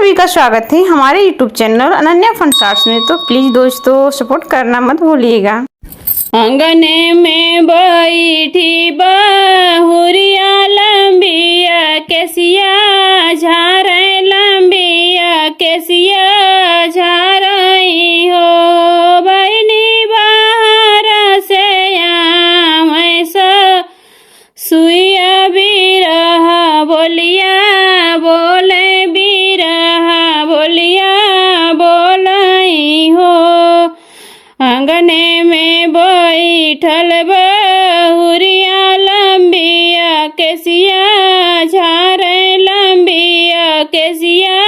सभी का स्वागत है हमारे YouTube चैनल अनन्या फन शार्ट्स में। तो प्लीज़ दोस्तों सपोर्ट करना मत भूलिएगा। अंगने में बैठी बहुरिया लंबिया केसिया झारे लंबिया केसिया झारई हो बहनी बाहर से आमैसा सुइया बिरहा बोलिया बोले बिरहा बोलिया बोलई हो अंगने में बैठल बहुरिया लंबिया केसिया झारे लंबिया केसिया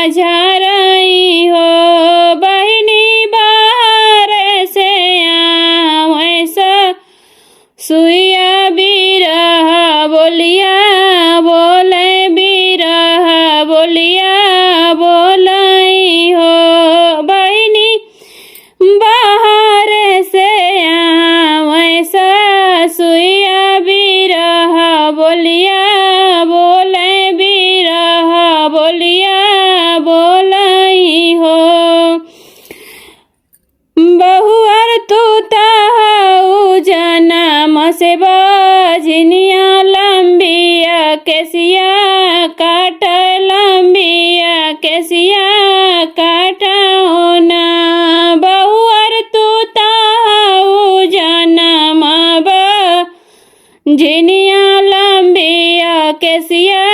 झारई हो बहनी बाहर से आमैसा सुइया बिरहा बोलिया बोले बिरहा बोलिया बोलई हो बहनी बाहर से आमैसा सुइया बिरहा बोलिया बोले बिरहा बोलिया बोलई हो बहुअर तू ताऊ जनम से बजनिया लंबिया केसिया काट लंबिया केसिया काट होना बहुअर तू ताऊ जनम बजनिया लंबिया केसिया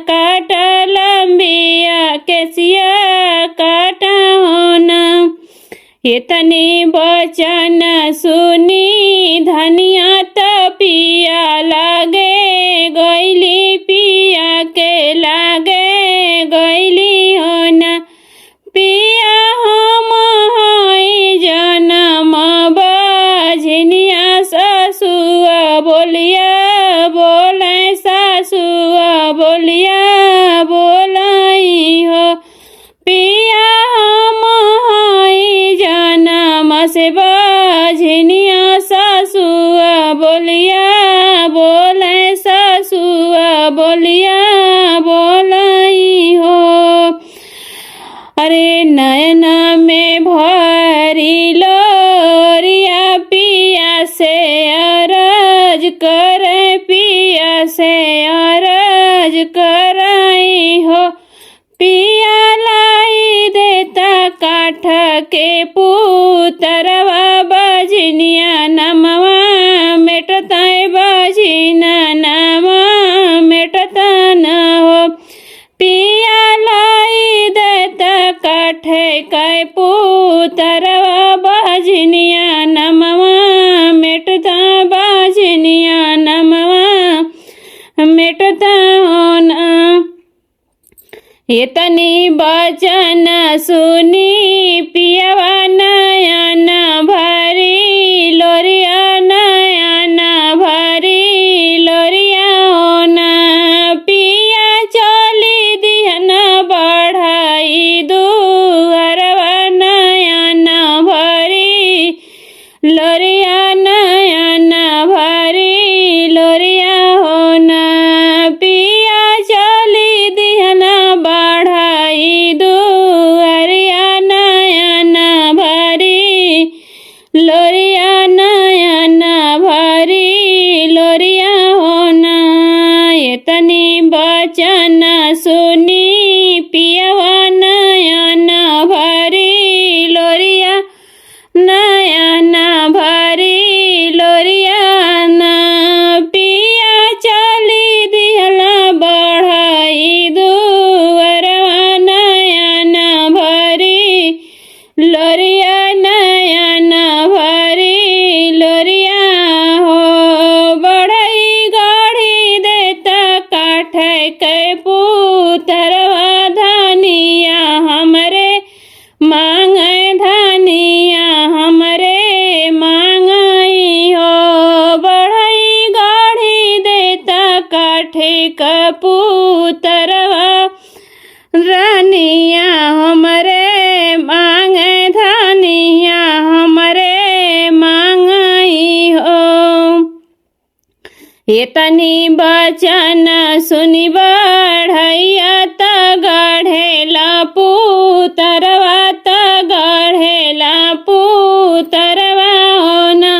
काट लंबिया केसिया काट होना इतनी बचन सुनी धनिया पिया लागे गैली पिया के लागे गैली होना पिया हम हई जनम बजनिया सासुआ बोलिया बोले सासुआ बोलिया बोलई हो पिया हम हई जनम से बजनिया सासुआ बोलिया बोले सासुआ बोलिया बोलई हो अरे नयना में भरी लोरिया पिया से अरज कर पिया से अरज करई हो पिया लाई देता काठ के पुतरवा बजनिया नमवा मेटता बजिना नमवा मेटता न हो पिया लाई देता काठ के पुतरवा बजनिया नमवा मेटता बजनिया नमवा मेटता होना इतनी बचन सुनी पियवा नयन भरी लोरिया नयन भरी लोरिया होना पिया चली दिहन बढ़ाई दुअरवा नयन भरी लोरिया नयन भरी लोरिया होना पिया चली दिहन बढ़ाई दुअरिया नयन भरी लोरिया नयन भरी लोरिया होना इतनी बचन सुनी पियवा नयन भरी लोरिया नयन भरी लोरिया न पिया चली दिहला बढ़ाई दुअरवा नयन भरी लोरिया नयन भरी लोरिया हो बढ़ई गाड़ी देता काठ के पुतरवा धनिया हमरे मांग धनिया हमरे मांगई हो बढ़ई गाड़ी देता काठे का पुतरवा रानिया हमरे मांग धनिया हमरे मांगई हो इतनी बचन सुनी बढ़ैया त गढ़ेला पुतरवा त गढ़ेला पुतरवा होना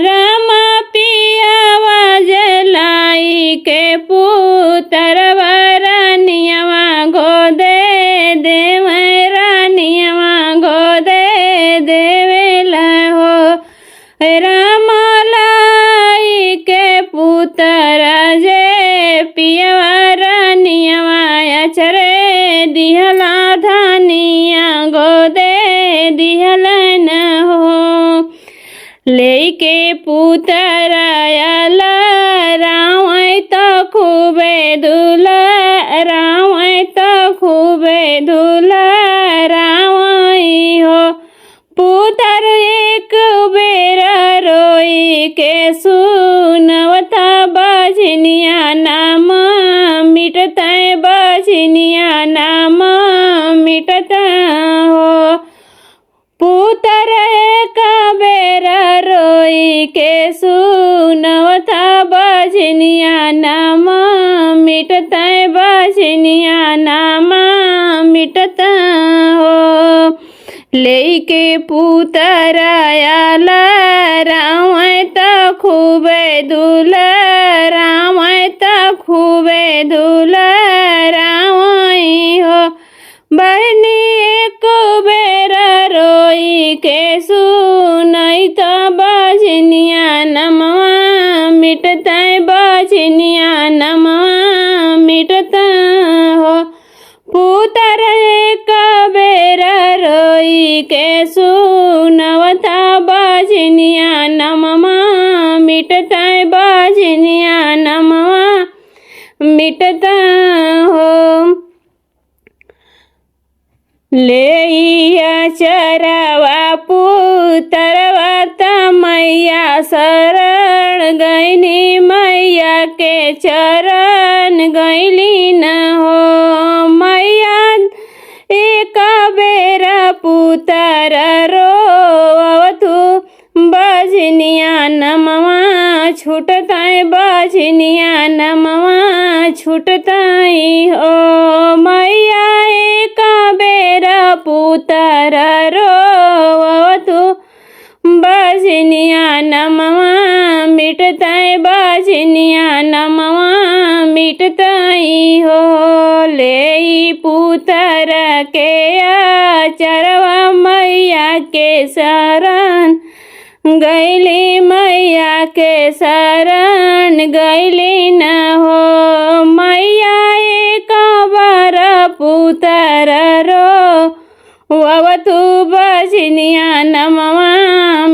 रामा पियावा जलाई के पुतरवा रानियावा गोदे देवे रानियावा गोदे देवेला हो रामा लाई के पुतरा जे पियावा रानियावा अचरे दिहला धानिया गोदे दिहला न हो लेके पुतरायाला रावै त खूबे दुला रावै त खूबे दुला रावै हो पुतर एक बेर रोई के सुनवता बजनिया नाम मिटता बजनिया नाम मिटता हो पुतर एक बेर रोई के सुनवता बजनिया नाम मिटता बजनिया नाम मिटता हो लेके पुतरायाला रावै त खूबे दुला रावै त खूबे दुला रावै हो बहनी एक बेर रोई के सुनई त बजनिया नमवा मिटता बजनिया नमवा मिटता हो पुतर एक बेर रोई के सुनवता बजनिया नमवा मिटता बजनिया नमवा मिटता हो लेइया चरावा पुतरवा त मैया शरण गैनी मैया के चरण गैली न हो मैया एक बेर पुतर रोवतु बजनिया नमवा छूटता बजनिया नमवा छूटता हो मैया एक बेर पुतर रोवतु बजनिया नमवा मिटता बजनिया नमवा मिटता हो ले पुतर के चरवा मैया के शरण गैली मैया के शरण गैली न हो मैया एक बार पुतर रो ववतु बजनिया नमवा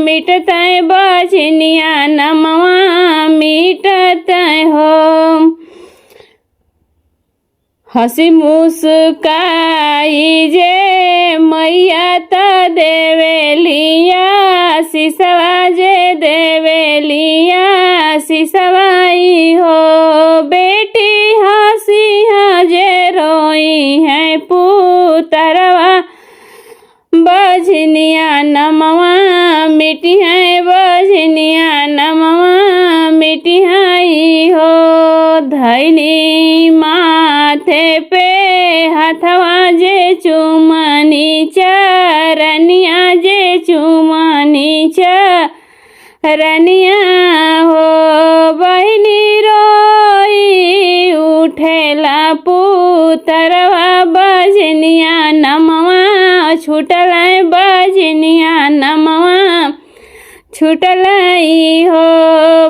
मिटता बजनिया नमवा मिटता हो हंसी मुस्काई जे मैया त देवेलिया सिसवा जे देवेलिया सिसवाई हो बेटी हंसी जे रोई है पुतरवा बजनिया नमवा मिटी है बजनिया नमवा मिटी है हो धैनी माथे पे हथवा जे चुमनी चरनिया जे चुमनी चरनिया हो बहनी रोई उठेला पुतरवा बजनिया नमवा छूटल बजनिया नमवा छूटल हो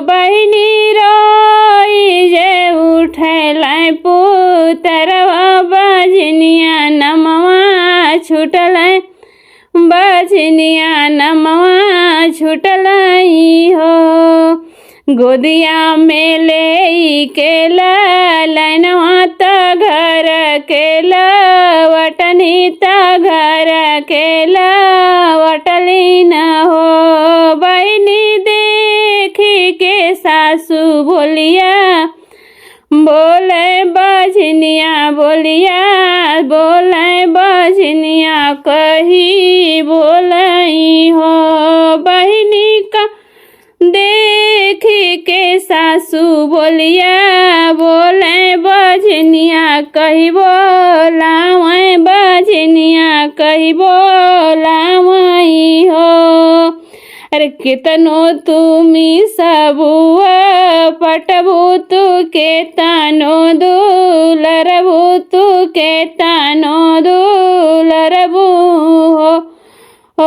बहनी रोई जे उठल पुतरवा बजनिया नमवा छूटल बजनिया नमवा छूटल हो गोदिया में ले के लनवा त घर के लवटनी त घर के लवटली न हो बहनी देखी के सासू बोलिया बोले बजनिया बोलिया बोले बजनिया कही बोलई हो बहनी का देखी के सासू बोलिया बोले बजनिया कही बोला बज कही बोलावई हो। अरे कितनो तुमी सबुआ पटबू तू के तानो दुलरबू तू के तानो दुलरबू हो। ओ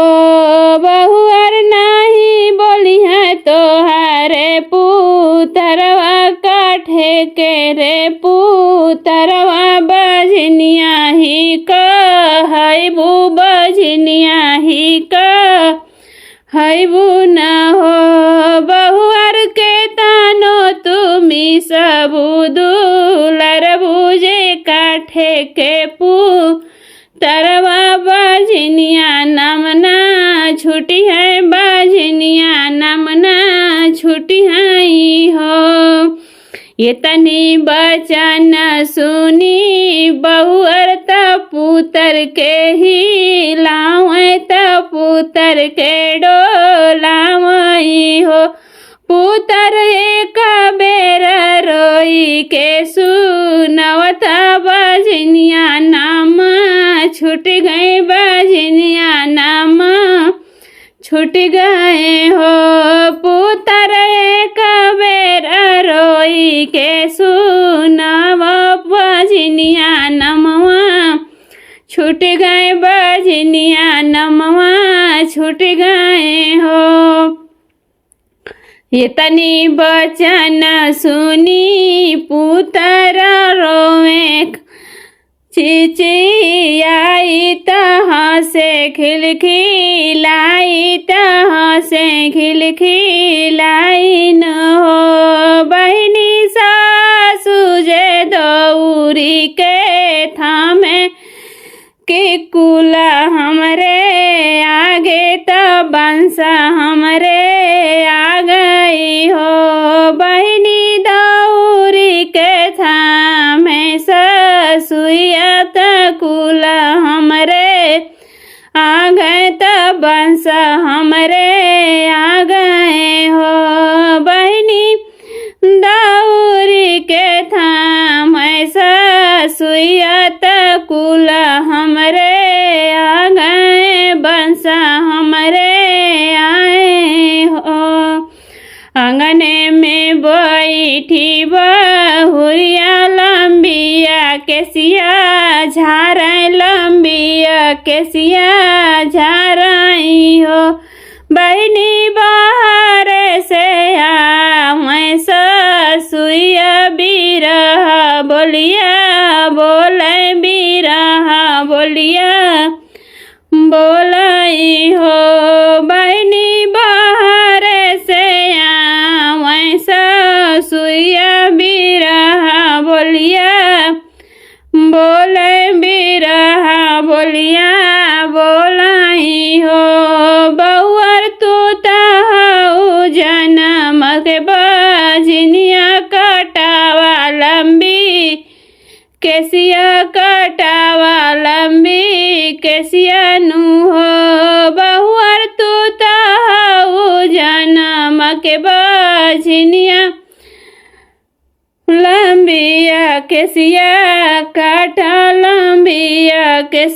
बहुअर नाही बोली है तोहारे पुतरवा काठे के रे पुतरवा बजनिया ही कहबू बजनिया ही कहबू न हो। बहुअर के तानो तुमी सबू दुलरबू जे काठे के पुतरवा बजनिया नमना छुटी है बजनिया नमना छुटी है हो। ये तनी बचन सुनी बहुअर त पुतर के ही लावे त पुतर के डोलावई हो। पुतर एक बेर रोई के सुनवत बजनिया नाम छूट गए बजनिया नाम छूट गए हो। पुतर एक बेर रोई के सुनव बजनिया नमवा छूट गए बजनिया नमवा छूट गए हो। ये तनी बचन सुनी पुतर रोवे चिचियाई तहाँ से खिलखिलाई तहाँ से खिलखिलाई न हो। बहनी सासु जे दौरी के थामे के कुला हमरे आगे त बंसा हमरे आ गई हो। बहनी दौरी के थामे ससुया त कुला हमरे आ गए त बंसा हमरे आ गए हो। बहनी दौरी के थामे ससुया त कुला हमरे आ गए बंसा हमरे आए हो। आंगने में बैठी बहुरिया लंबिया केसिया झाराई लंबिया केसिया झाराई हो। बहनी बाहर से आवे ससुया बिरहा बोलिया बोले बिरहा बोलिया बोलाई हो। बहनी बाहर से आवे ससुया बिरहा बोलिया बोले बिरहा बोलिया बोलाई हो। बहुअर तू तहु जनम के बजनिया कटावा लंबी केसिया कटावा लंबी केसिया नु हो। बहुअर तू तहु जनम के बजनिया लंबिया केसिया काटा लंबिया केसिया